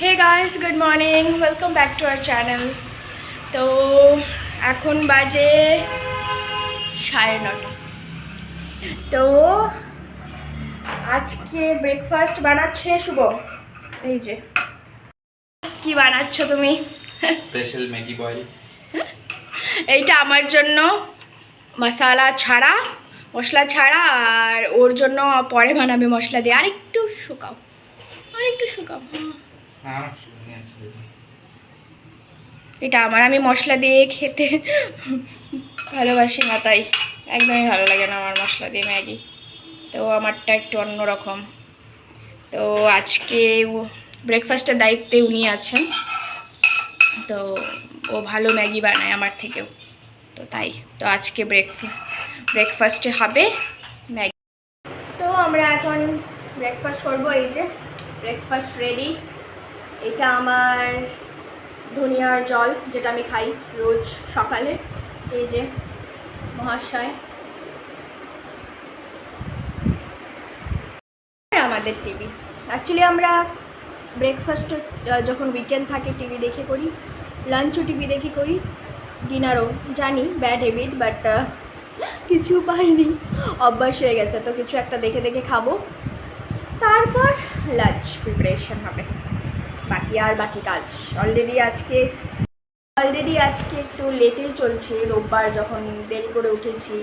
Hey guys, good morning, welcome back to our channel. তো এখন বাজে 9:30। তো আজকে ব্রেকফাস্ট বানাচ্ছে শুভ। এই যে কি বানাচ্ছ তুমি? Special Maggi boil. এইটা আমার জন্য মশলা ছাড়া, মশলা ছাড়া, আর ওর জন্য পরে বানাবে মশলা দিয়ে। আরেকটু শুকাও। হ্যাঁ, এটা আমি মশলা দিয়ে খেতে ভালোবাসি না, তাই একদমই ভালো লাগে না আমার মশলা দিয়ে ম্যাগি। তো আমারটা একটু অন্যরকম। তো আজকে ব্রেকফাস্টের দায়িত্বে উনি আছেন, তো ও ভালো ম্যাগি বানায় আমার থেকেও, তো তাই তো আজকে ব্রেকফাস্টে হবে ম্যাগি। তো আমরা এখন ব্রেকফাস্ট করবো। এই যে ব্রেকফাস্ট রেডি। এটা আমার ধনিয়ার জল, যেটা আমি খাই রোজ সকালে। এই যে মহাশয়, আমাদের টিভি। অ্যাকচুয়ালি আমরা ব্রেকফাস্ট যখন উইকেন্ড থাকে টিভি দেখে করি, লাঞ্চও টিভি দেখে করি, ডিনারও। জানি ব্যাড হ্যাবিট, বাট কিছু পাইনি, অভ্যাস হয়ে গেছে। তো কিছু একটা দেখে দেখে খাবো, তারপর লাঞ্চ প্রিপারেশন হবে। বাকি কাজ অলরেডি আজকে একটু লেটেই চলছে। রোববার যখন দেরি করে উঠেছি,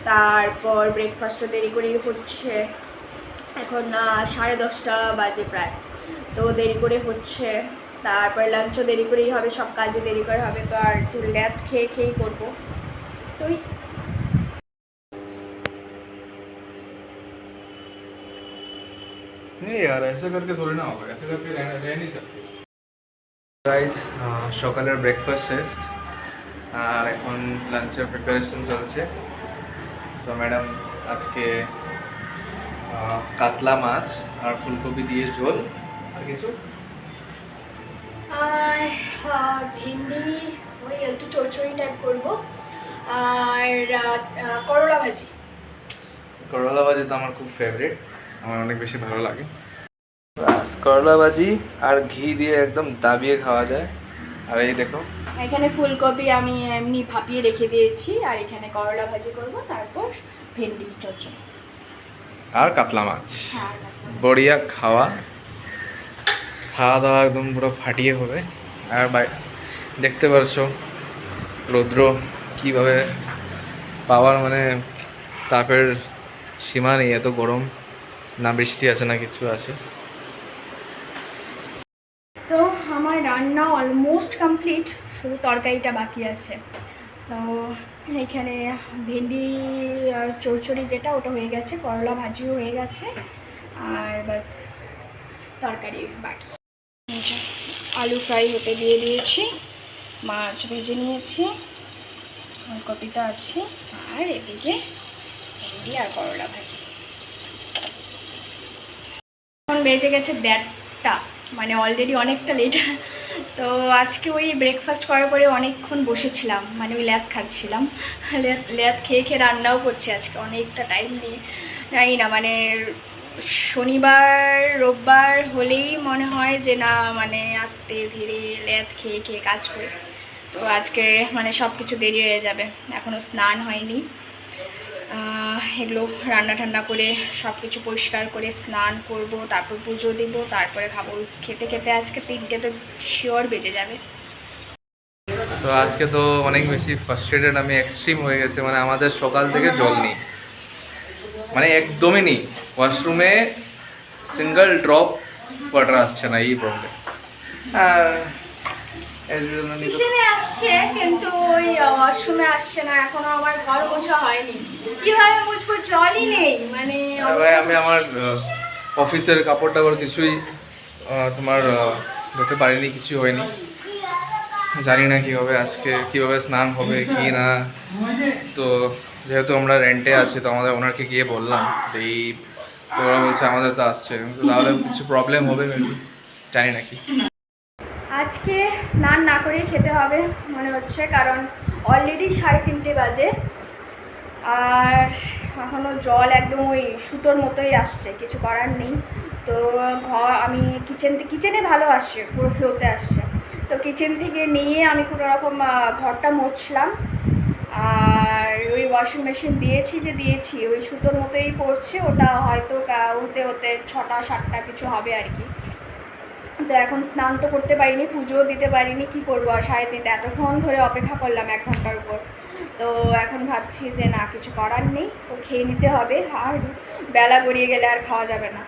তারপর ব্রেকফাস্টও দেরি করেই হচ্ছে। এখন 10:30 বাজে প্রায়, তো দেরি করে হচ্ছে। তারপর লাঞ্চও দেরি করেই হবে, সব কাজে দেরি করে হবে। তো আর একটু ল্যাদ খেয়েই করবো। তো नहीं यार, ऐसे करके थोड़ी ना होगा, ऐसे करके रह नहीं सकते। গাইজ, সকালের ব্রেকফাস্ট শেষ আর এখন লাঞ্চের প্রিপারেশন চলছে। সো ম্যাডাম আজকে কাতলা মাছ আর ফুলকপি দিয়ে ঝোল, আর কিছু আর ভেন্ডি ওই একটু চচ্চড়ি টাইপ করবো, আর করলা ভাজি। করলা ভাজি তো আমার খুব ফেভারিট, আমার অনেক বেশি ভালো লাগে। বাস, করলা ভাজি আর ঘি দিয়ে একদম দাবিয়ে খাওয়া যায়। আর এই দেখো, এখানে ফুলকপি আমি এমনি ভাপিয়ে রেখে দিয়েছি, আর এখানে করলা ভাজি করব, তারপর ভেন্ডি চচ্চড়ি আর কাতলা মাছ। হ্যাঁ, বড়িয়া খাওয়া দাওয়া একদম পুরো ফাটিয়ে হবে। আর দেখতে পারছো রৌদ্র কীভাবে পাওয়ার, মানে তাপের সীমা নেই, এত গরম, না বৃষ্টি আছে না কিছু আছে। তো আমার রান্না অলমোস্ট কমপ্লিট, শুধু তরকারিটা বাকি আছে। তো এখানে ভেন্ডি চচ্চড়ি যেটা, ওটা হয়ে গেছে, করলা ভাজিও হয়ে গেছে, আর বাস তরকারি বাকি। আলু ফ্রাই হতে দিয়ে দিয়েছি, মাছ ভেজে নিয়েছি, ফুলকপিটা আছে, আর এদিকে ভেন্ডি আর করলা ভাজি। এখন বেজে গেছে 1:30, মানে অলরেডি অনেকটা লেট। তো আজকে ওই ব্রেকফাস্ট করার পরে অনেকক্ষণ বসেছিলাম, মানে ওই ল্যাদ খাচ্ছিলাম। ল্যাদ খেয়ে রান্নাও করছি আজকে অনেকটা টাইম নিয়ে। জানি না, মানে শনিবার রোববার হলেই মনে হয় যে না, মানে আস্তে ধীরে ল্যাদ খেয়ে কাজ করে। তো আজকে মানে সব কিছু দেরি হয়ে যাবে, এখনও স্নান হয়নি। এগুলো রান্না টান্না করে সব কিছু পরিষ্কার করে স্নান করব, তারপর পুজো দেব, তারপরে খাবো। খেতে আজকে 3টে তো শিওর বেজে যাবে। তো আজকে তো অনেক বেশি ফ্রাস্ট্রেটেড, আমি এক্সট্রিম হয়ে গেছে। মানে আমাদের সকাল থেকে জল নেই, মানে একদমই নেই। ওয়াশরুমে সিঙ্গল ড্রপ ওয়াটার আসছে না, এই প্রবলেম। আর কিচেনে আসছে, কিন্তু ওই ওয়াশরুমে আসছে না। এখনো আমার ঘর মোছা হয়নি, কিভাবে মুছবো, জলই নেই। মানে আমি আমার অফিসের কাপড় টাপড় কিছুই তোমার ধুতে পারিনি, কিছু হয়নি। জানি না কীভাবে আজকে কীভাবে স্নান হবে কি না। তো যেহেতু আমরা রেন্টে আছি, তো আমাদের ওনারকে গিয়ে বললাম যে এই, তো ওরা বলছে আমাদের তো আসছে, তাহলে কিছু প্রবলেম হবে মেবি, জানি না কি। আজকে স্নান না করেই খেতে হবে মনে হচ্ছে, কারণ অলরেডি 3:30 বাজে, আর এখনও জল একদম ওই সুতোর মতোই আসছে, কিছু করার নেই। তো আমি কিচেনে ভালো আসছে, পুরো ফ্লোতে আসছে। তো কিচেন থেকে নিয়ে আমি কোনো রকম ঘরটা মুছলাম, আর ওই ওয়াশিং মেশিন দিয়েছি ওই সুতোর মতোই পড়ছে, ওটা হয়তো হতে হতে 6টা 7টা কিছু হবে আর কি। তো এখন স্নান তো করতে পারিনি, পুজোও দিতে পারিনি, কী করবো আর 3:30 এতক্ষণ ধরে অপেক্ষা করলাম 1 ঘন্টার উপর। তো এখন ভাবছি যে না, কিছু করার নেই, তো খেয়ে নিতে হবে, আর বেলা গড়িয়ে গেলে আর খাওয়া যাবে না।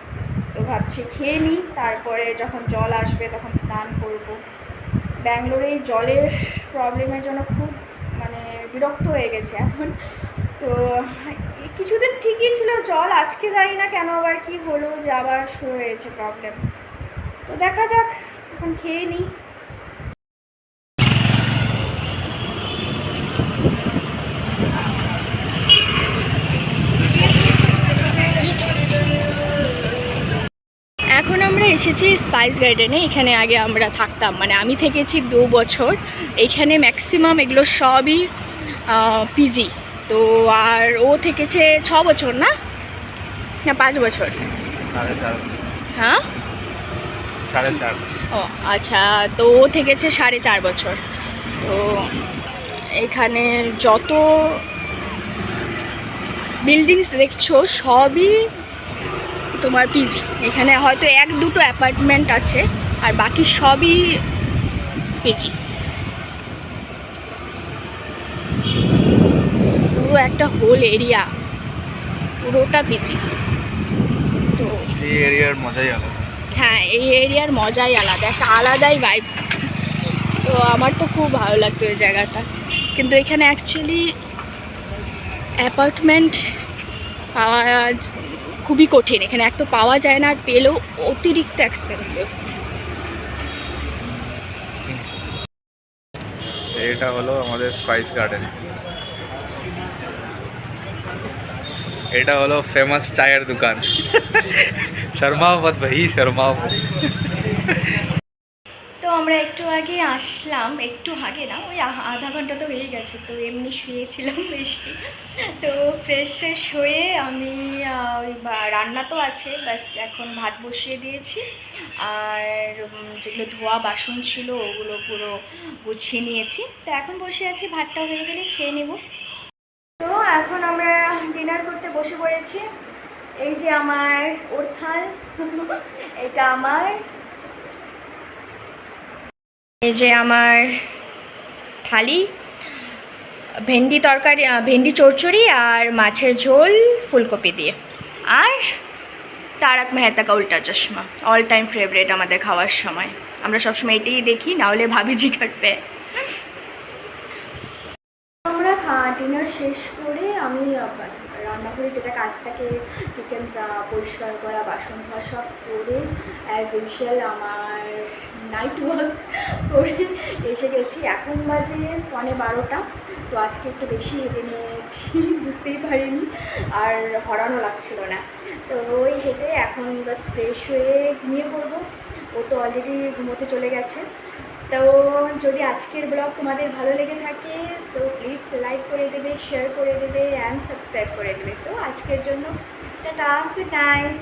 তো ভাবছি খেয়ে নিই, তারপরে যখন জল আসবে তখন স্নান করব। ব্যাঙ্গালোরে এই জলের প্রবলেমের জন্য খুব মানে বিরক্ত হয়ে গেছে এখন। তো কিছুদিন ঠিকই ছিল জল, আজকে জানি না কেন আবার কি হলো যে আবার শুরু হয়েছে প্রবলেম। তো দেখা যাক, এখন খেয়ে নিই। এখন আমরা এসেছি স্পাইস গার্ডেনে। এখানে আগে আমরা থাকতাম, মানে আমি থেকেছি 2 বছর। এখানে ম্যাক্সিমাম এগুলো সবই পিজি। তো আর ও থেকেছে 6 বছর, না 5 বছর? 4.5। হ্যাঁ 4.5। ও আচ্ছা, তো ও থেকেছে 4.5 বছর। তো এখানে যত বিল্ডিংস দেখছো সবই তোমার পিজি। এখানে হয়তো 1-2টো অ্যাপার্টমেন্ট আছে, আর বাকি সবই পিজি। পুরো একটা হোল এরিয়া পুরোটা পিজি। তো এই এরিয়ার মজাই আলাদা। হ্যাঁ, এই এরিয়ার মজাই আলাদা, একটা আলাদাই ভাইবস। তো আমার তো খুব ভালো লাগতো এই জায়গাটা। কিন্তু এখানে অ্যাকচুয়ালি অ্যাপার্টমেন্ট পাওয়া খুবই কঠিন। এখানে এক তো পাওয়া যায় না, আর পেলেও অতিরিক্ত এক্সপেন্সিভ। এটা হলো আমাদের স্পাইস গার্ডেন। এটা হলো ফেমাস চায়ের দোকান। শর্মাও মত ভাই, শর্মাও মত। তো আমরা একটু আগে আসলাম, একটু আগে না, ওই আধা ঘন্টা তো হয়ে গেছে। তো এমনি শুয়েছিলাম বেশি। তো ফ্রেশ হয়ে আমি ওই রান্না তো আছে, ব্যাস এখন ভাত বসিয়ে দিয়েছি। আর যেগুলো ধোয়া বাসন ছিল ওগুলো পুরো গুছিয়ে নিয়েছি। তো এখন বসে আছি, ভাতটা হয়ে গেলে খেয়ে নেব। তো এখন আমরা ডিনার করতে বসে পড়েছি। এই যে আমার ওর থাল, এটা আমার, এই যে আমার থালি, ভেন্ডি তরকারি, ভেন্ডি চচ্চড়ি আর মাছের ঝোল ফুলকপি দিয়ে। আর তারক মেহতা কা উল্টা চশমা, অল টাইম ফেভারিট আমাদের খাওয়ার সময়। আমরা সবসময় এটাই দেখি, না হলে ভাবি জি করতে। আমরা ডিনার শেষ করে আমি রান্নাঘরে যেটা কাজ থাকে, কিচেন পরিষ্কার করা, বাসন ধোয়া সব করে অ্যাজ ইউজুয়াল আমার নাইট ওয়ার্ক করে এসে গেছি। এখন বাজে 11:15। তো আজকে একটু বেশি হেঁটে নিয়েছি, বুঝতেই পারিনি, আর হরানো লাগছিল না। তো ওই হেঁটে এখন বাস ফ্রেশ হয়ে ঘুমিয়ে পড়বো। ও তো অলরেডি ঘুমোতে চলে গেছে। তো যদি আজকের ব্লগ তোমাদের ভালো লেগে থাকে তো প্লিজ লাইক করে দেবে, শেয়ার করে দেবে অ্যান্ড সাবস্ক্রাইব করে দেবে। তো আজকের জন্য টাটা, গুড নাইট।